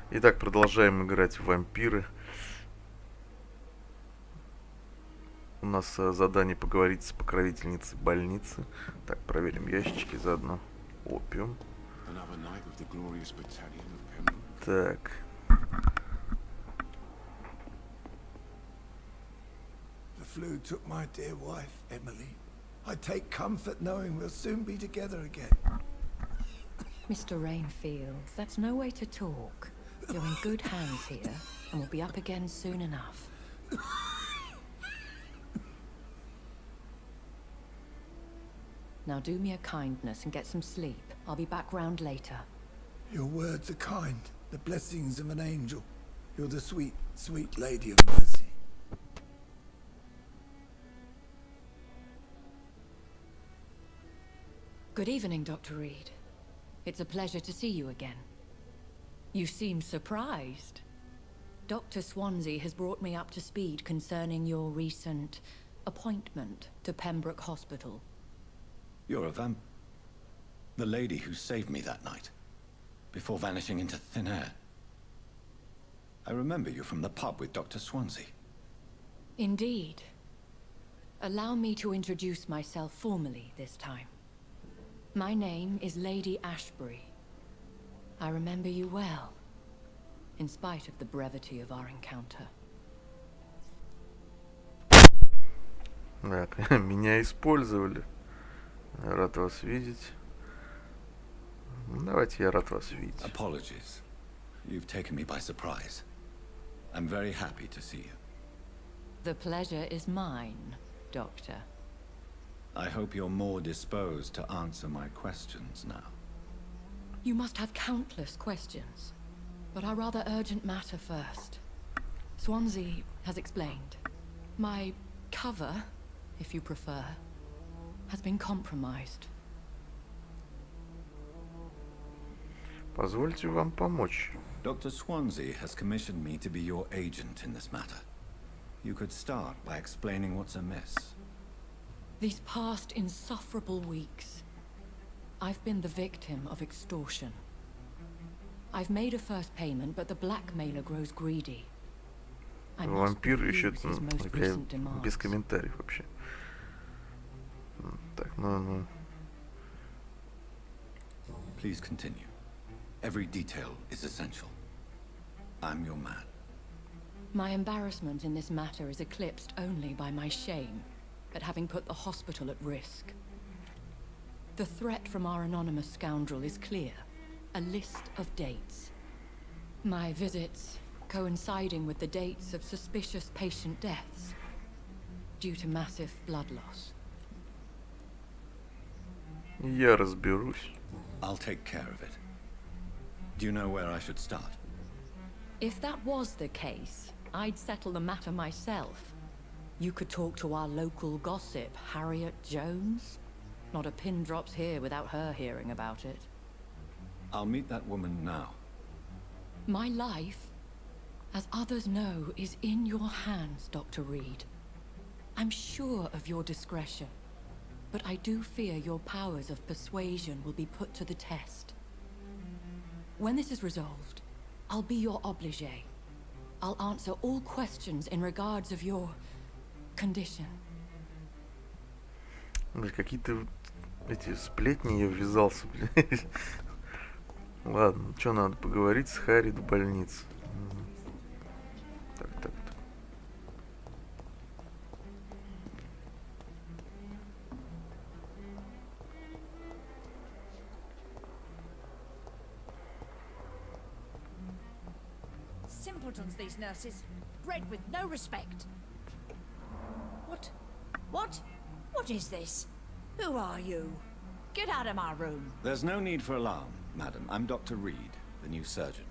Итак, продолжаем играть в вампиры. У нас задание поговорить с покровительницей больницы. Так, проверим ящички заодно. Опиум. Так. The flu took my dear wife, Emily. I take comfort knowing we'll soon be together again. Mr. Rainfield, that's no way to talk. You're in good hands here, and we'll be up again soon enough. Now do me a kindness and get some sleep. I'll be back round later. Your words are kind, the blessings of an angel. You're the sweet, sweet lady of mercy. Good evening, Dr. Reed. It's a pleasure to see you again. You seem surprised. Dr. Swansea has brought me up to speed concerning your recent appointment to Pembroke Hospital. You're a vamp... The lady who saved me that night, before vanishing into thin air. I remember you from the pub with Dr. Swansea. Indeed. Allow me to introduce myself formally this time. My name is Lady Ashbury. I remember you well, in spite of the brevity of our encounter. Так, меня использовали. Рад вас видеть. Давайте, я рад вас видеть. Apologies. You've taken me by surprise. I'm very happy to see you. The pleasure is mine, Doctor. I hope you're more disposed to answer my questions now. You must have countless questions, but our rather urgent matter first. Swansea has explained. My cover, if you prefer, has been compromised. Позвольте вам помочь. Dr. Swansea has commissioned me to be your agent in this matter. You could start by explaining what's amiss. These past insufferable weeks, I've been the victim of extortion. I've made a first payment, but the blackmailer grows greedy. Вампир ищет без комментариев вообще. Так, ну. Please continue. Every detail is essential. I'm your man. My embarrassment in this matter is eclipsed only by my shame at having put the hospital at risk. The threat from our anonymous scoundrel is clear. A list of dates. My visits coinciding with the dates of suspicious patient deaths due to massive blood loss. Я разберусь. I'll take care of it. Do you know where I should start? If that was the case, I'd settle the matter myself. You could talk to our local gossip, Harriet Jones. Not a pin drops here without her hearing about it. I'll meet that woman now. My life, as others know, is in your hands, Dr. Reed. I'm sure of your discretion, but I do fear your powers of persuasion will be put to the test. When this is resolved, I'll be your obligé. I'll answer all questions in regards of your condition. Какие-то эти сплетни я ввязался, блядь. Ладно, что надо поговорить с Харри в больнице. Так. Simpletons, these nurses. Bred with no respect. What? What is this? Who are you? Get out of my room. There's no need for alarm, madam. I'm Dr. Reed, the new surgeon.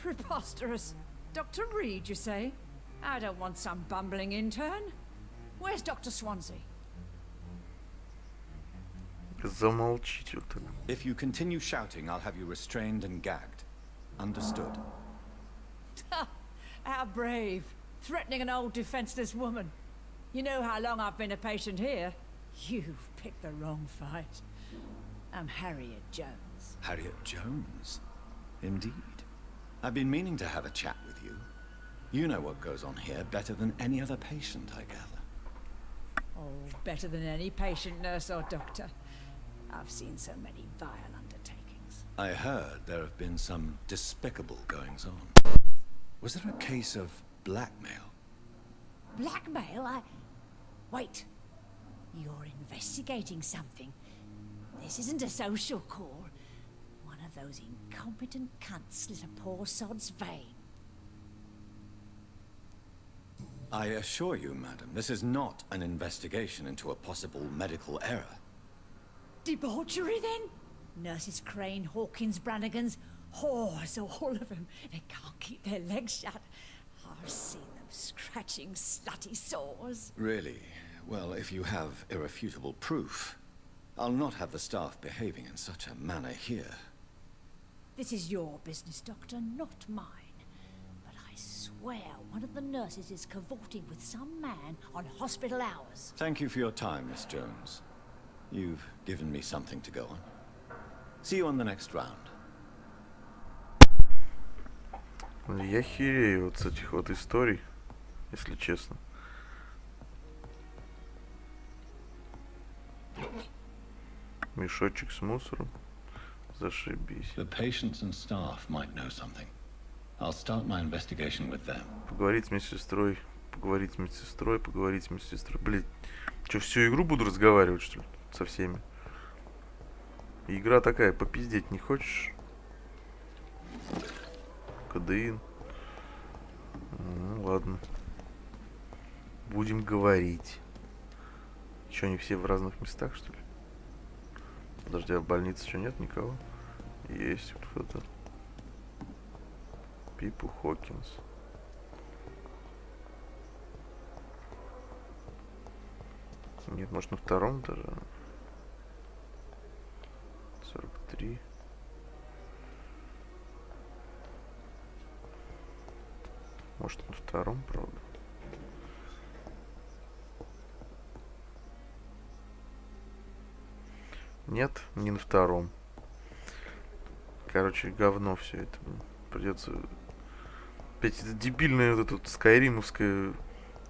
Preposterous. Dr. Reed, you say? I don't want some bumbling intern. Where's Dr. Swansea? Замолчите вот так. If you continue shouting, I'll have you restrained and gagged. Understood? How brave. Threatening an old defenseless woman. You know how long I've been a patient here. You've picked the wrong fight. I'm Harriet Jones. Harriet Jones? Indeed. I've been meaning to have a chat with you. You know what goes on here better than any other patient, I gather. Oh, better than any patient, nurse, or doctor. I've seen so many vile undertakings. I heard there have been some despicable goings-on. Was there a case of blackmail? Blackmail? Wait. You're investigating something. This isn't a social call. One of those incompetent cunts slit a poor sod's vein. I assure you, madam, this is not an investigation into a possible medical error. Debauchery, then? Nurses Crane, Hawkins, Brannigans, whores, all of them. They can't keep their legs shut. I've seen them scratching slutty sores. Really? Well, if you have irrefutable proof, I'll not have the staff behaving in such a manner here. This is your business, Doctor, not mine. But I swear one of the nurses is cavorting with some man on hospital hours. Thank you for your time, Miss Jones. You've given me something to go on. See you on the next round. Я херею вот с этих вот историй, если честно. Мешочек с мусором. Зашибись. The patients and staff might know something. I'll start my investigation with them. Поговорить с медсестрой. Поговорить с медсестрой. Поговорить с медсестрой. Блин, что, всю игру буду разговаривать, что ли? Со всеми. Игра такая, попиздеть не хочешь? Кадеин. Ну, ладно. Будем говорить. Что, они все в разных местах, что ли? Подожди, а в больнице что, нет никого? Есть вот кто-то. Пипу Хокинс. Нет, может на втором этаже? 43. Может на втором, правда? Нет, не на втором. Короче, говно все это. Придется... Опять это дебильная вот эта вот скайримовская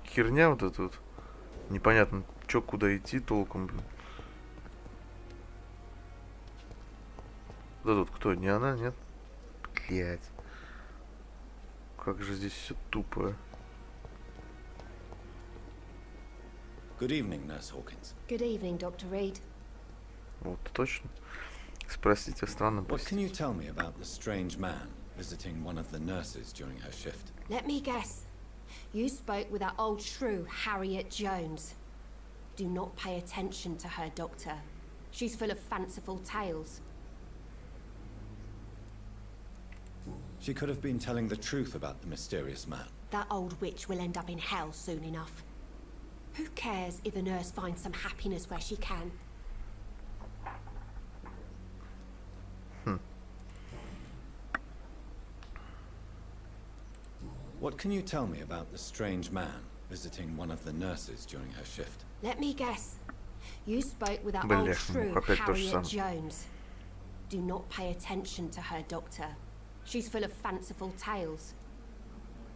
херня вот эта вот. Непонятно, чё, куда идти толком, блин. Вот тут кто? Не она, нет? Блять. Как же здесь все тупо. Good evening, Nurse Hawkins. Good evening, Dr. Reed. Вот, точно. Спросите о странном What can you посетителе. tell me about the strange man visiting one of the nurses during her shift? Let me guess. You spoke with that old shrew, Harriet Jones. Do not pay attention to her, Doctor. She's full of fanciful tales. She could have been telling the truth about the mysterious man. That old witch will end up in hell soon enough. Who cares if a nurse finds some happiness where she can? What can you tell me about the strange man visiting one of the nurses during her shift? Let me guess. You spoke with that Бля, old ну, shrew, опять то же Harriet самое. Jones. Do not pay attention to her, Doctor. She's full of fanciful tales.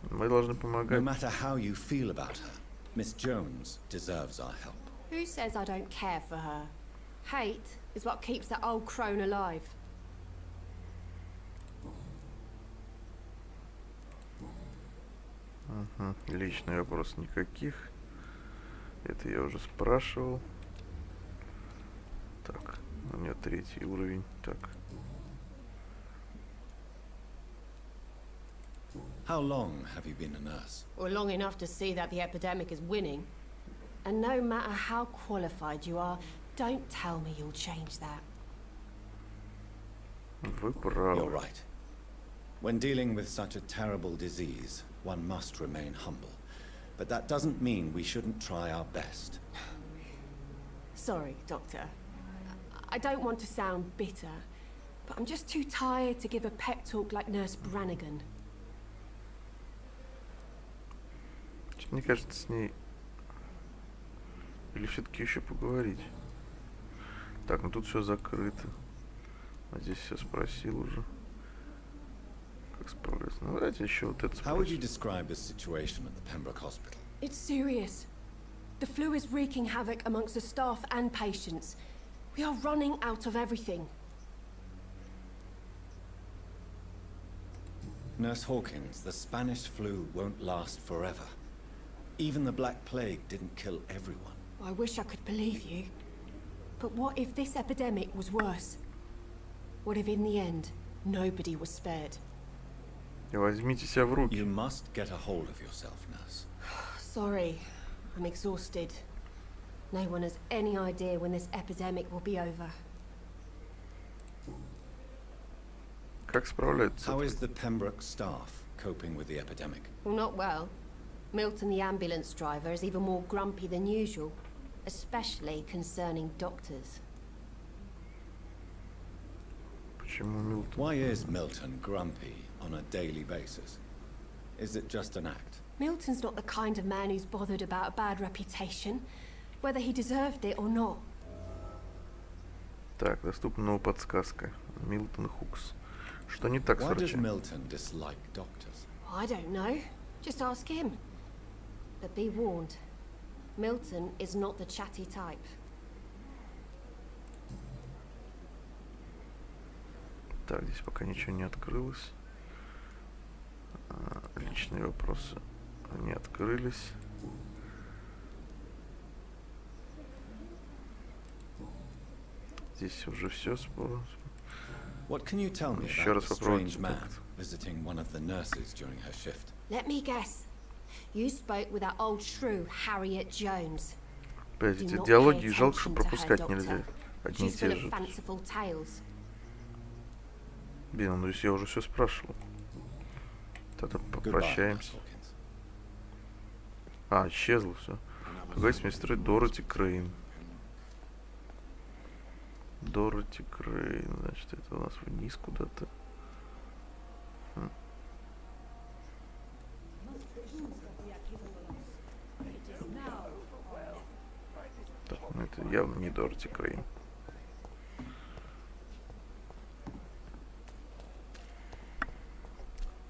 Мы должны No помогать. matter how you feel about her, Miss Jones deserves our help. Who says I don't care for her? Hate is what keeps that old crone alive. Угу. Личный вопрос никаких. Это я уже спрашивал. Так, у меня 3-й уровень. Так. How long have you been a nurse? Or long enough to see that the epidemic is winning. And no matter how qualified you are, don't tell me you'll change that. Вы You're правы. right. When dealing with such a terrible disease, one must remain humble. But that doesn't mean we shouldn't try our best. Sorry, Doctor. I don't want to sound bitter, but I'm just too tired to give a pep talk like Nurse Brannigan. Мне кажется, с ней... Или все-таки еще поговорить? Так, ну тут все закрыто. А здесь все спросил уже. Как справляться интересно. Ну, давайте еще вот это How would you спросим. describe the situation at the Pembroke Hospital? It's serious. The flu is wreaking havoc amongst the staff and patients. We are running out of everything. Nurse Hawkins, the Spanish flu won't last forever. Even the Black Plague didn't kill everyone. I wish I could believe you. But what if this epidemic was worse? What if in the end, nobody was spared? Возьмите себя в руки. You must get a hold of yourself, nurse. Sorry, I'm exhausted. No one has any idea when this epidemic will be over. Как справляется? How is the Pembroke staff coping with the epidemic? Well, not well. Milton, the ambulance driver, is even more grumpy than usual, especially concerning doctors. Почему Милтон? Why is Milton grumpy on a daily basis? Is it just an act? Milton's not the kind of man who's bothered about a bad reputation, whether he deserved it or not. Так, доступна новая подсказка. Милтон Хукс. Что не так с Why does врачами? Milton dislike doctors? I don't know. Just ask him. But be warned, Milton is not the chatty type. Так, здесь пока ничего не открылось. Личные вопросы не открылись. Здесь уже все. What can you tell me Еще about раз the попробуйте strange man как-то. visiting one of the nurses during her shift? Let me guess. You spoke with that old shrew, Harriet Jones. Опять Do эти not диалоги, pay жалко, что attention to her, пропускать Doctor. нельзя. Одни и She's те full of же. fanciful tales. Блин, ну если я уже все спрашивал. Тогда Goodbye, попрощаемся. Nurse Hawkins. А, исчезло все. Поговорить с медсестрой Дороти Крейн. Дороти Крейн, значит, это у нас вниз куда-то. Так, ну это явно не Дороти Крейн.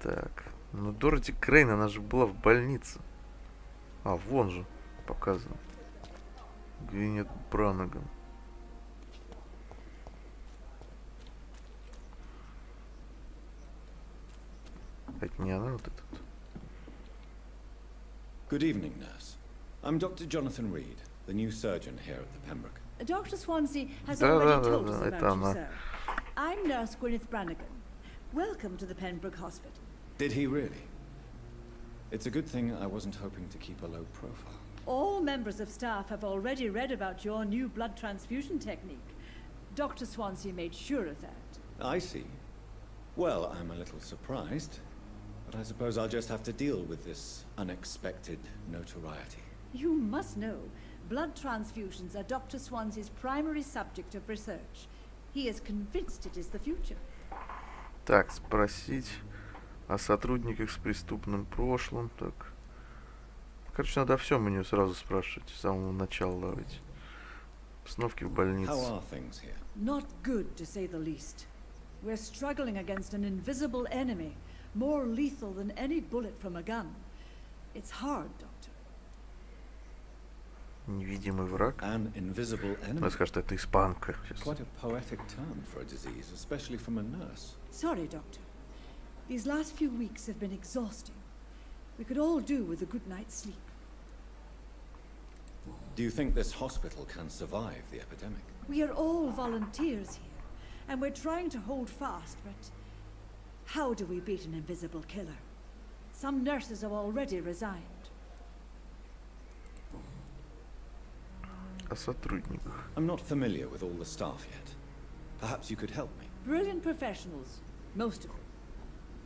Так, ну Дороти Крейн, она же была в больнице. А, вон же показано. Гвинет Бранаган. Это не она вот этот? Good evening, nurse. I'm Dr. Jonathan Reed, the new surgeon here at the Pembroke. Dr. Swansea has Da, already da, da, told da, us это about you, она. sir. I'm Nurse Gwyneth Brannigan. Welcome to the Pembroke Hospital. Did he really? It's a good thing I wasn't hoping to keep a low profile. All members of staff have already read about your new blood transfusion technique. Dr. Swansea made sure of that. I see. Well, I'm a little surprised, but I suppose I'll just have to deal with this unexpected notoriety. You must know, blood transfusions are Dr. Swansea's primary subject of research. He is convinced it is the future. Так, спросить о сотрудниках с преступным прошлым. Так. Короче, надо о всем у нее сразу спрашивать. С самого начала давайте. Обстановки в How больнице. are things here? Not good, to say the least. We're struggling against an invisible enemy, more lethal than any bullet from a gun. It's hard, Doctor. Невидимый враг. An invisible enemy. Она скажет, это испанка. Сейчас. Quite a poetic term for a disease, especially from a nurse. Sorry, Doctor. These last few weeks have been exhausting. We could all do with a good night's sleep. Do you think this hospital can survive the epidemic? We are all volunteers here, and we're trying to hold fast, but how do we beat an invisible killer? Some nurses have already resigned. О сотрудниках. I'm not familiar with all the staff yet. Perhaps you could help me. Brilliant professionals, most of them.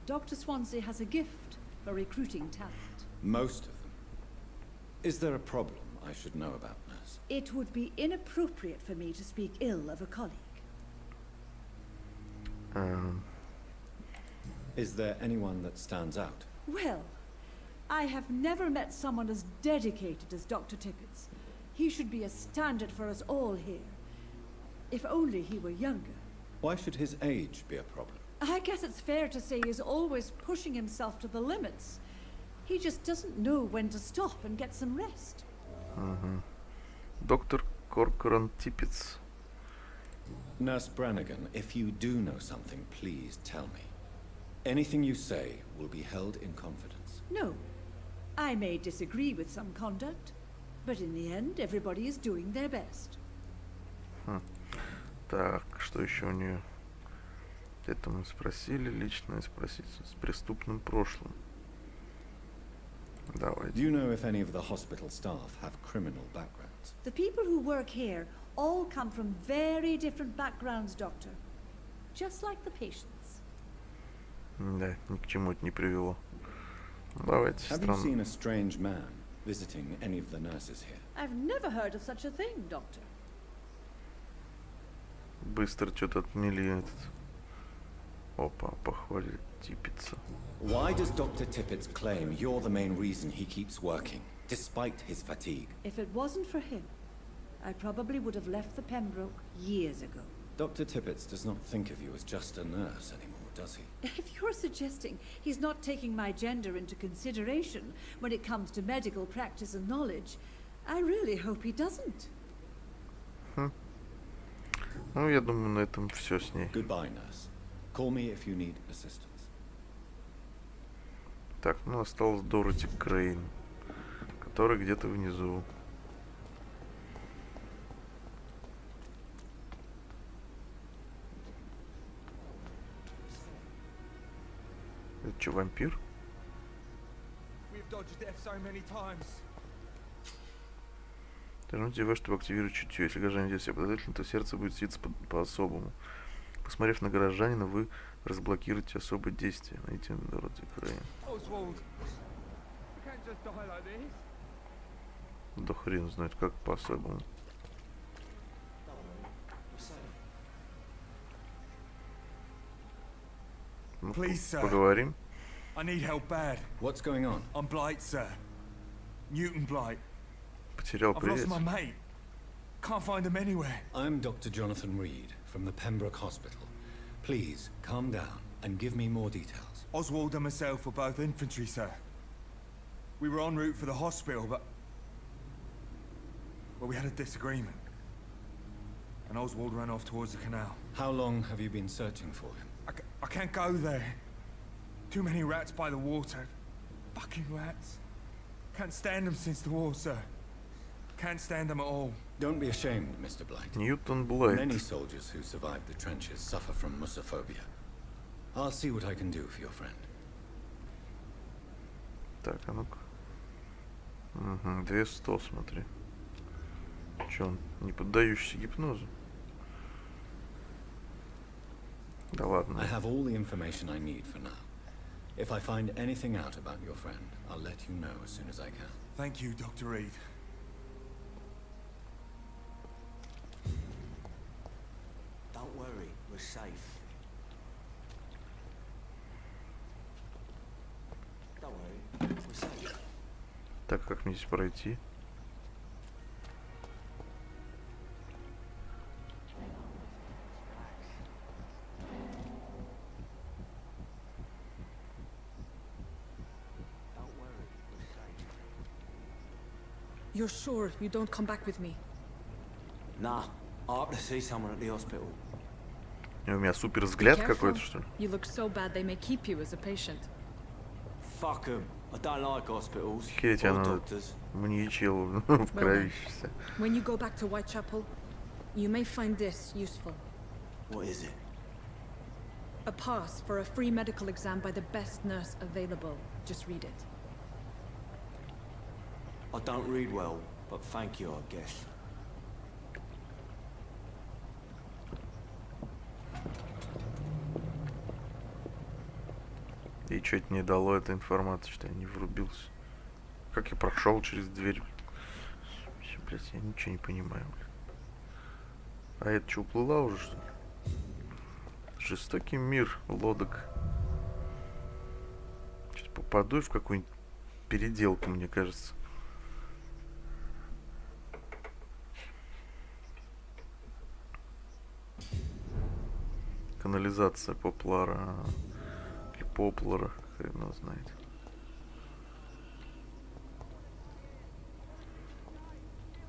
Dr. Swansea has a gift for recruiting talent. Most of them. Is there a problem I should know about, nurse? It would be inappropriate for me to speak ill of a colleague. Is there anyone that stands out? Well, I have never met someone as dedicated as Dr. Tippett. He should be a standard for us all here. If only he were younger. Why should his age be a problem? I guess it's fair to say he's always pushing himself to the limits. He just doesn't know when to stop and get some rest. Доктор Коркоран Типпетс. Nurse Brannigan, if you do know something, please tell me. Anything you say will be held in confidence. No. I may disagree with some conduct, but in the end, everybody is doing their best. Так, что еще у нее? Это мы спросили, личное спросить с преступным прошлым. Do Давайте. you know if any of the hospital staff have criminal backgrounds? The people who work here all come from very different backgrounds, Doctor. Just like the patients. Да, ни к чему это не привело. Давайте, Have you странно. seen a strange man visiting any of the nurses here? I've never heard of such a thing, Doctor. Быстро что-то отмели этот. Опа, похвалили Типпетса. Why does Dr. Tippett claim you're the main reason he keeps working, despite his fatigue? If it wasn't for him, I probably would have left the Pembroke years ago. Dr. Tippett does not think of you as just a nurse anymore, does he? If you're suggesting he's not taking my gender into consideration when it comes to medical practice and knowledge, I really hope he doesn't. Ну, я думаю, на этом все с ней. Goodbye, nurse. Call me if you need assistance. Так, ну осталась Дороти Крейн, которая где-то внизу. Это что, вампир? We've dodged death so many times. Нажмите V, чтобы активировать чутье. Если горожанин идет себя подозрительно, то сердце будет светиться по-особому. Посмотрев на горожанина, вы разблокируете особые действия. Найдите Дороти Крейн. Oswald, you can't just die like this. Да хрен знает, как по-особому. Ну, Please, sir. поговорим. I need help bad. What's going on? I'm Blight, sir. Newton Blight. Потерял I've lost my привет. mate. Can't find him anywhere. I'm Dr. Jonathan Reed from the Pembroke Hospital. Please, calm down and give me more details. Oswald and myself were both infantry, sir. We were en route for the hospital, but... Well, we had a disagreement. And Oswald ran off towards the canal. How long have you been searching for him? I can't go there. Too many rats by the water. Fucking rats. Can't stand them since the war, sir. Can't stand them at all. Don't be ashamed, Mr. Blight. Ньютон Many Блайт. soldiers who survive the trenches suffer from musophobia. I'll see what I can do for your friend. Так, а ну-ка. Угу, 200, смотри. Че он, не поддающийся гипнозу? Да I ладно. have all the information I need for now. If I find anything out about your friend, I'll let you know as soon as I can. Thank you, Dr. Reed. Don't worry, we're safe. Don't worry, we're safe. Так, как мне здесь пройти? Don't worry, we're safe. You're sure you don't come back with me? Nah, I hope to see someone at the hospital. У меня супер Be взгляд careful. какой-то, что ли? You look so bad they may keep you as a patient. Fuck 'em. I don't like hospitals. Хереть, Or она doctors. маньячила в кровище. When you go back to Whitechapel, you may find this useful. What is it? A pass for a free medical exam by the best nurse available. Just read it. I don't read well, but thank you, I guess. И что это не дало, эта информация, что я не врубился. Как я прошел через дверь? Вообще, блядь, я ничего не понимаю, блядь. А это что, уплыла уже, что ли? Жестокий мир лодок. Сейчас попаду я в какую-нибудь переделку, мне кажется. канализация Поплара. Или Поплара, хрен его знает.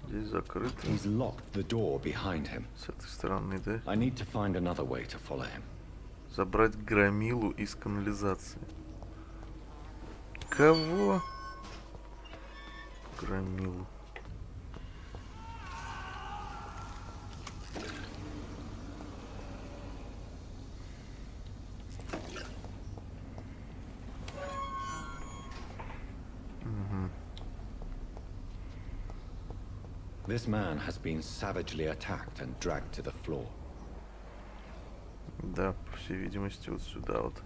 Здесь закрыто. He's locked the door behind him. С этой стороны, да? I need to find another way to follow him. Забрать громилу из канализации. Кого? Громилу. This man has been savagely attacked and dragged to the floor. Да, по всей видимости, вот сюда вот.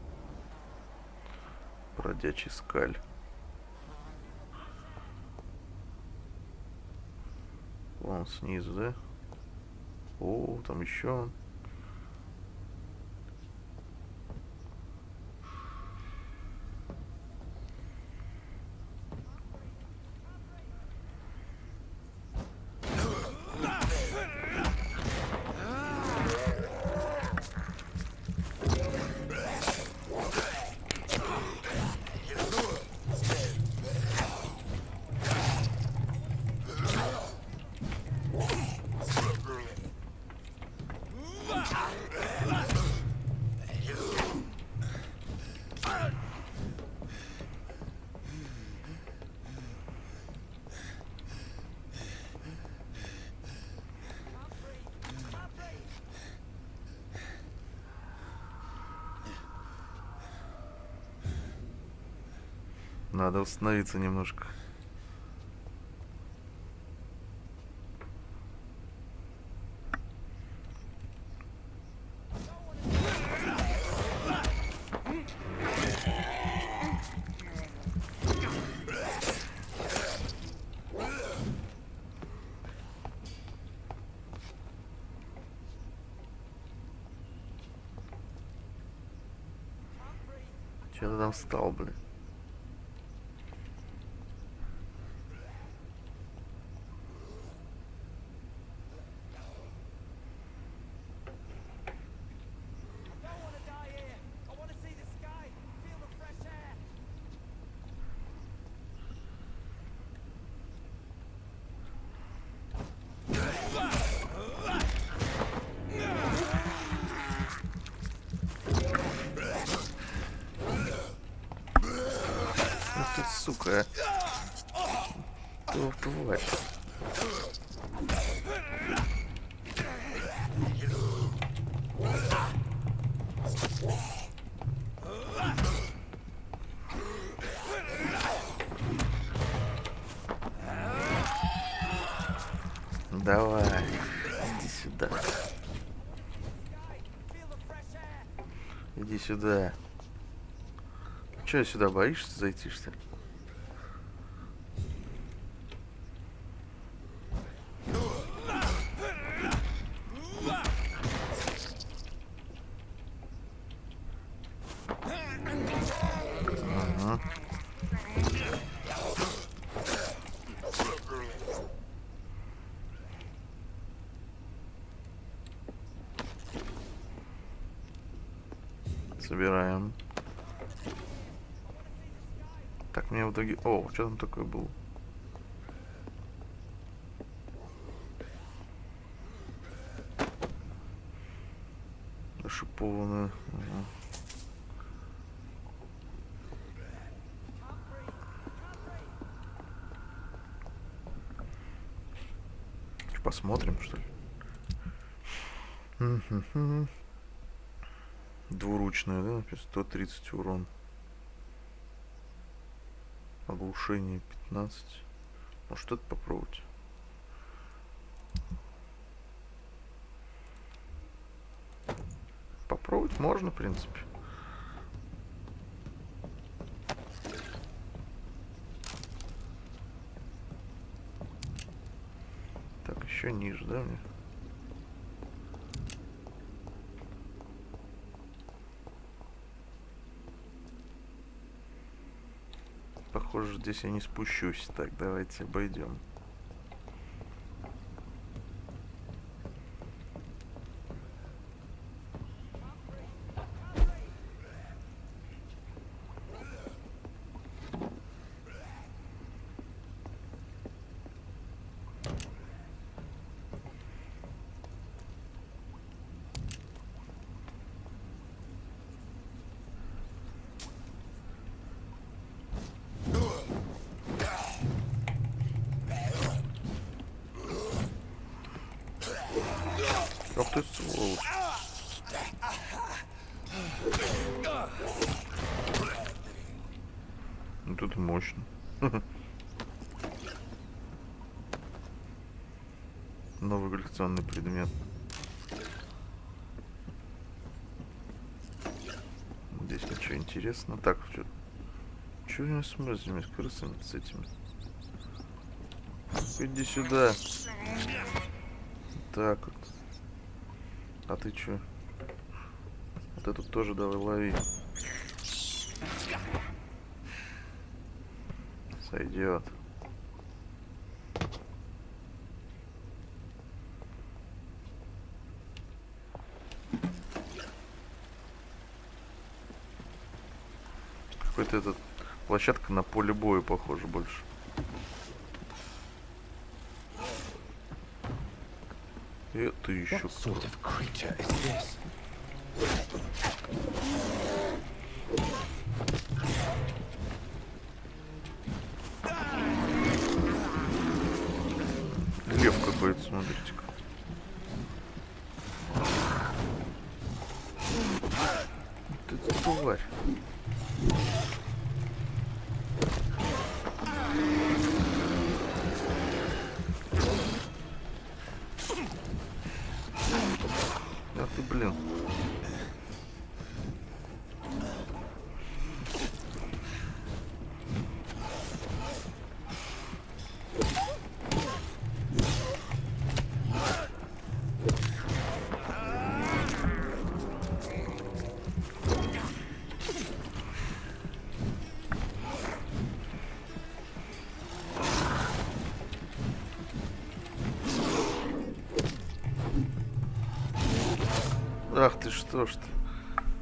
Бродячий скаль. Вон снизу, да? О, там еще. Надо восстановиться немножко. Че ты там встал, блин? Ты, сука. Тварь. Давай, иди сюда. Иди сюда. Че сюда боишься зайти, что ли? Ага. Собираем. Так, мне в итоге... О, что там такое было? Шипованная. Ага. Посмотрим, что ли. Двуручная, да? 130 урон. Оглушение 15. Может, это попробовать? Попробовать можно, в принципе. Так, еще ниже, да, мне? Похоже, здесь я не спущусь. Так, давайте обойдем. Ах ты сволочь. Ну тут мощно. Новый коллекционный предмет. Здесь ничего интересного. Так, что у меня с мыслями, с крысами, с этими? Иди сюда. Так вот. А ты чё? Вот эту тоже давай лови. Сойдет. Какой-то этот площадка на поле боя похожа больше. Это еще What sort of creature is this? лев какой-то, смотрите-ка. Вот это тварь. Ах ты, блин. Ах ты что ж ты.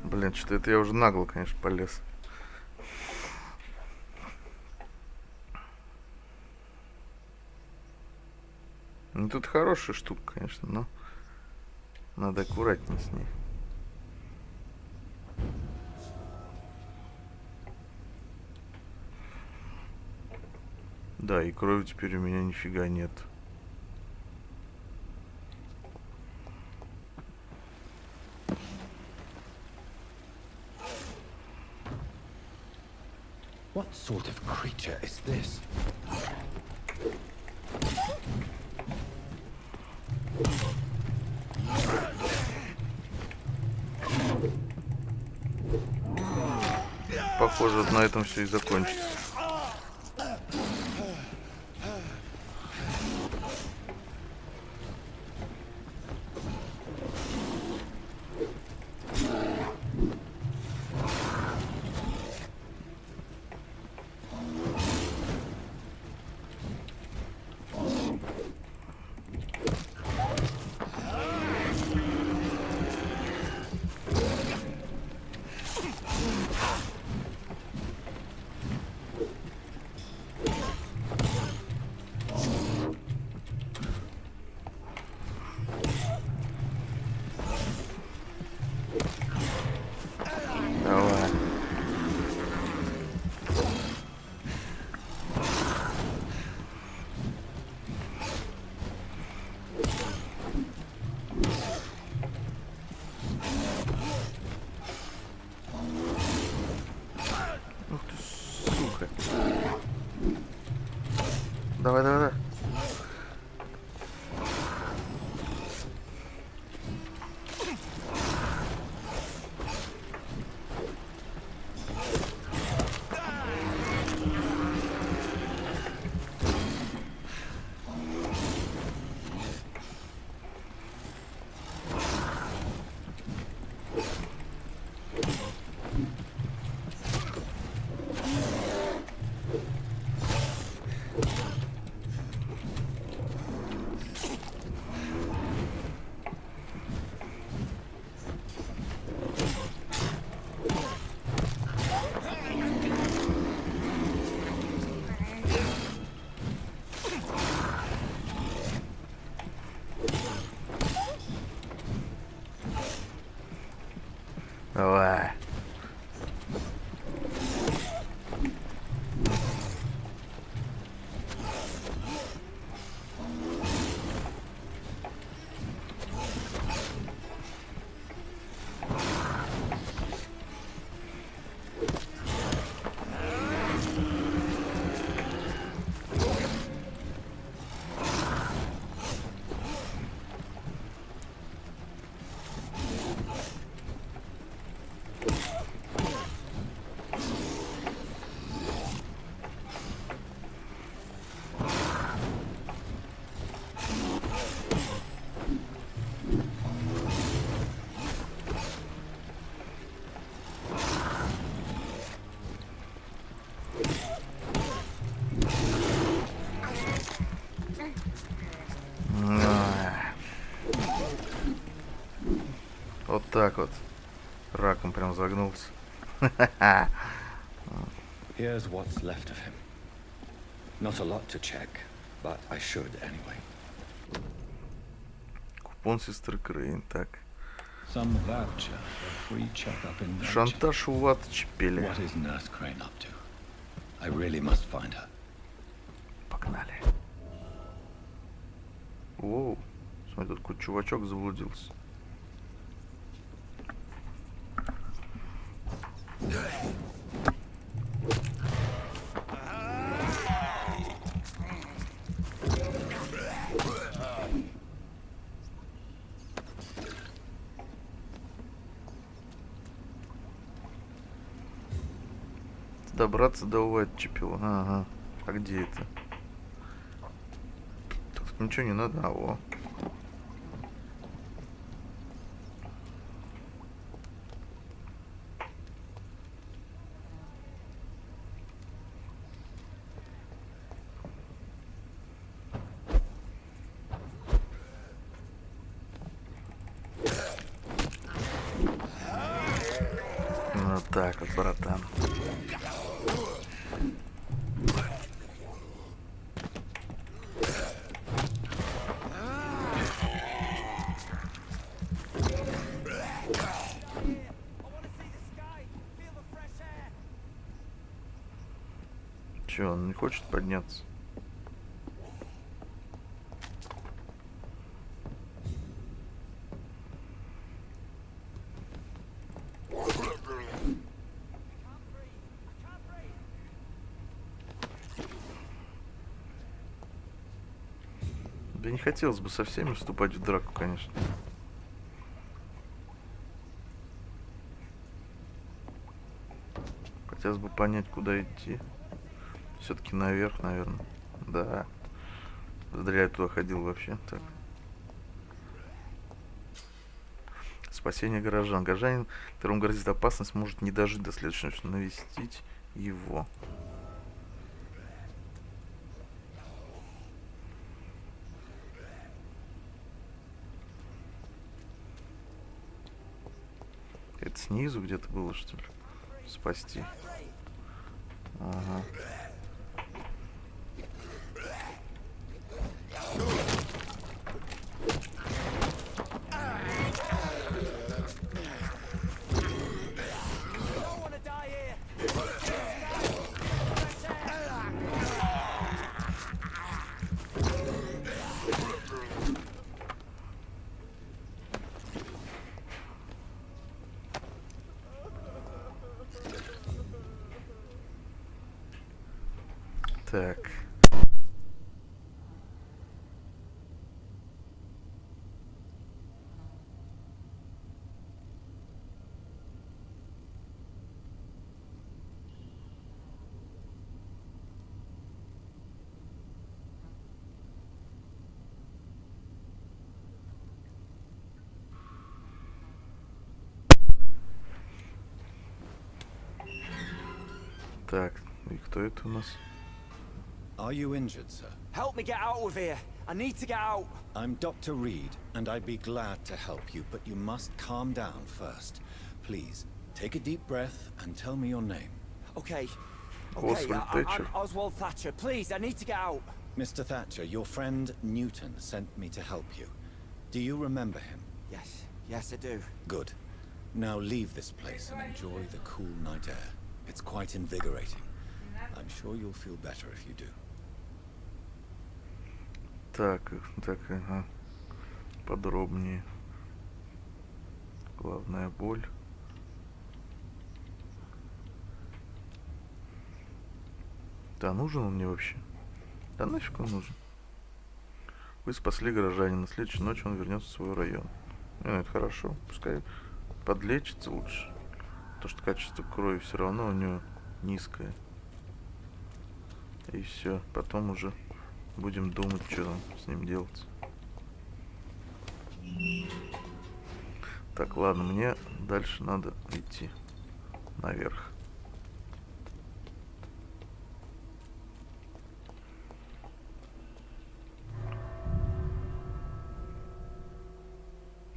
Блин, что-то это я уже нагло, конечно, полез. Ну тут хорошая штука, конечно, но надо аккуратнее с ней. Да, и крови теперь у меня нифига нет. What sort of creature is this? Похоже, вот на этом все и закончится. Давай. Ух ты, сука. Давай, давай, давай. так вот. Раком прям загнулся. Here's what's left of him. Not a lot to check, but I should anyway. Купон сестры Крейн. Так. Some voucher for free checkup in nature. Шантаж у Ватчпеля. What is Nurse Crane up to? I really must find her. Погнали. Воу. Смотри, тут какой чувачок заблудился. Добраться до Уайтчепела. Ага. А где это? Тут ничего не надо. А, во. Ну так вот, братан. Че, он не хочет подняться? Да не хотелось бы со всеми вступать в драку, конечно. Хотелось бы понять, куда идти. Все-таки наверх, наверное. Да. Зря я туда ходил вообще. Так. Спасение горожан. Горожанин, которому грозит опасность, может не дожить до следующего, чтобы навестить его. Это снизу где-то было, что ли? Спасти. Ага. Так. Так, и кто это у нас? Are you injured, sir? Help me get out of here. I need to get out. I'm Dr. Reed, and I'd be glad to help you, but you must calm down first. Please, take a deep breath and tell me your name. Okay. Oswald Thatcher. I'm Oswald Thatcher. Please, I need to get out. Mr. Thatcher, your friend Newton sent me to help you. Do you remember him? Yes, I do. Good. Now leave this place and enjoy the cool night air. It's quite invigorating. I'm sure you'll feel better if you do. Так, ага. Подробнее. Главная боль. Да, нужен он мне вообще? Да нафиг он нужен? Вы спасли горожанина. На следующей ночи он вернется в свой район. Ну, это хорошо. Пускай подлечится лучше. Потому что качество крови все равно у него низкое. И все. Потом уже будем думать, что нам с ним делать. Так, ладно, мне дальше надо идти наверх.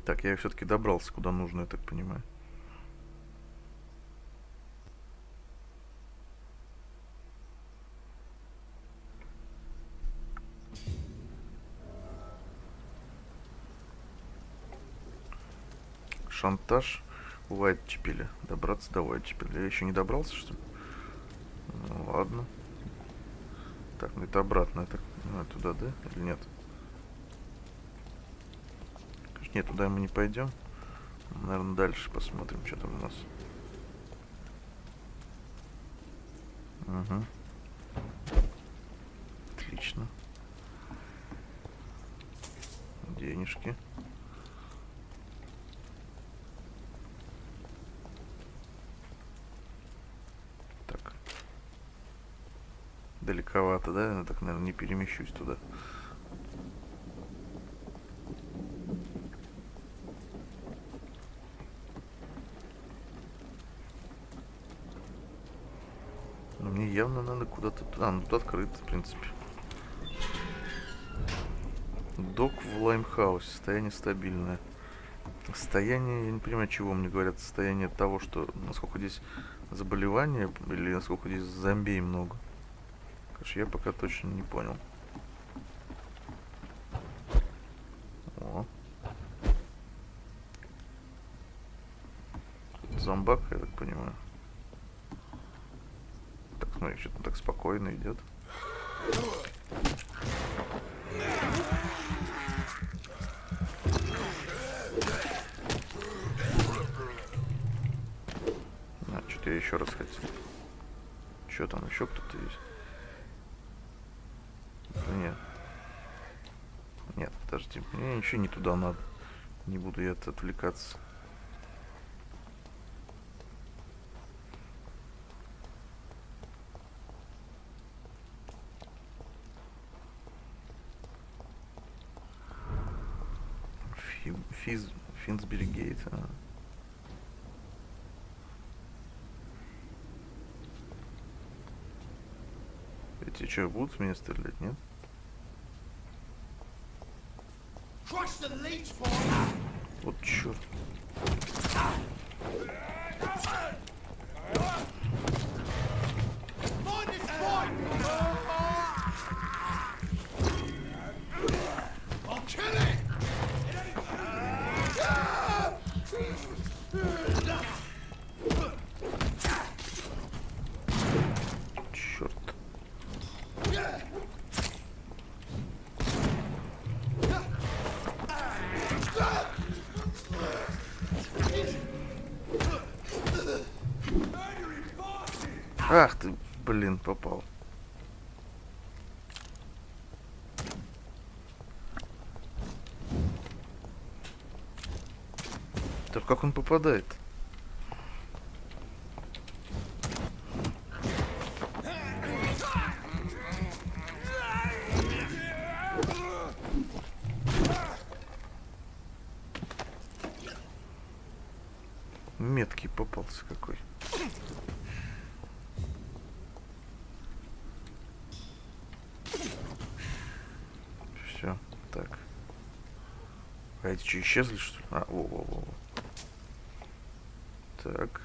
Так, я все-таки добрался куда нужно, я так понимаю. Шантаж у Уайтчепеля. Добраться до Уайтчепеля. Я еще не добрался, что ли? Ну, ладно. Так, ну это обратно. Это туда, да? Или нет? Конечно, нет, туда мы не пойдем. Наверное, дальше посмотрим, что там у нас. Угу. Отлично. Денежки. Так. Далековато, да? Я так, наверное, не перемещусь туда. Но мне явно надо куда-то... А, ну тут открыто, в принципе. Док в Лаймхаусе. Состояние стабильное. Состояние, я не понимаю, чего мне говорят. Состояние того, что насколько здесь заболевания или насколько здесь зомбей много. Конечно, я пока точно не понял. О. Зомбак, я так понимаю. Так, смотри, что-то так спокойно идет. Что-то я еще раз хотел. Что там, еще кто-то есть? Нет. Нет, подожди. Мне ничего не туда надо. Не буду я отвлекаться. Финсбери Гейт. Эти что, будут в меня стрелять, нет? Вот черт. Черт. Ах ты, блин, попал. Так как он попадает? Меткий попался какой. Все, так. А эти что, исчезли, что ли? А, во-во-во. Так.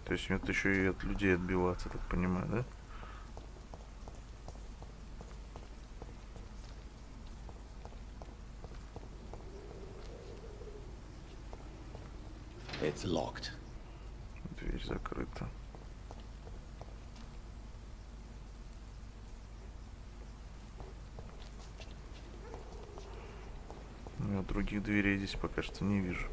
То есть мне тут еще и от людей отбиваться, так понимаю, да? It's locked. Дверь закрыта. Я других дверей здесь пока что не вижу.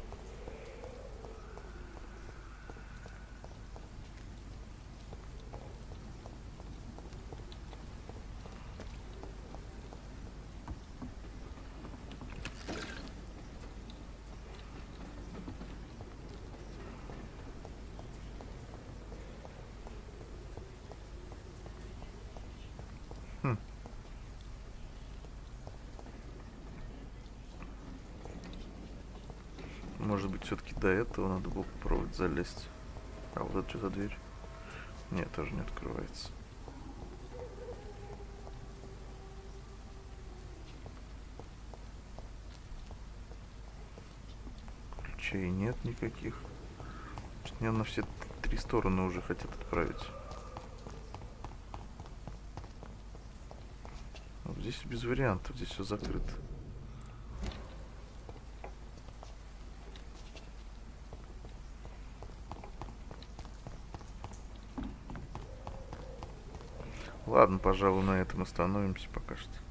Может быть, все-таки до этого надо было попробовать залезть. А вот это что за дверь? Нет, тоже не открывается. ключей нет никаких. Меня на все 3 стороны уже хотят отправить. Вот здесь без вариантов, здесь все закрыто. Ладно, пожалуй, на этом остановимся пока что.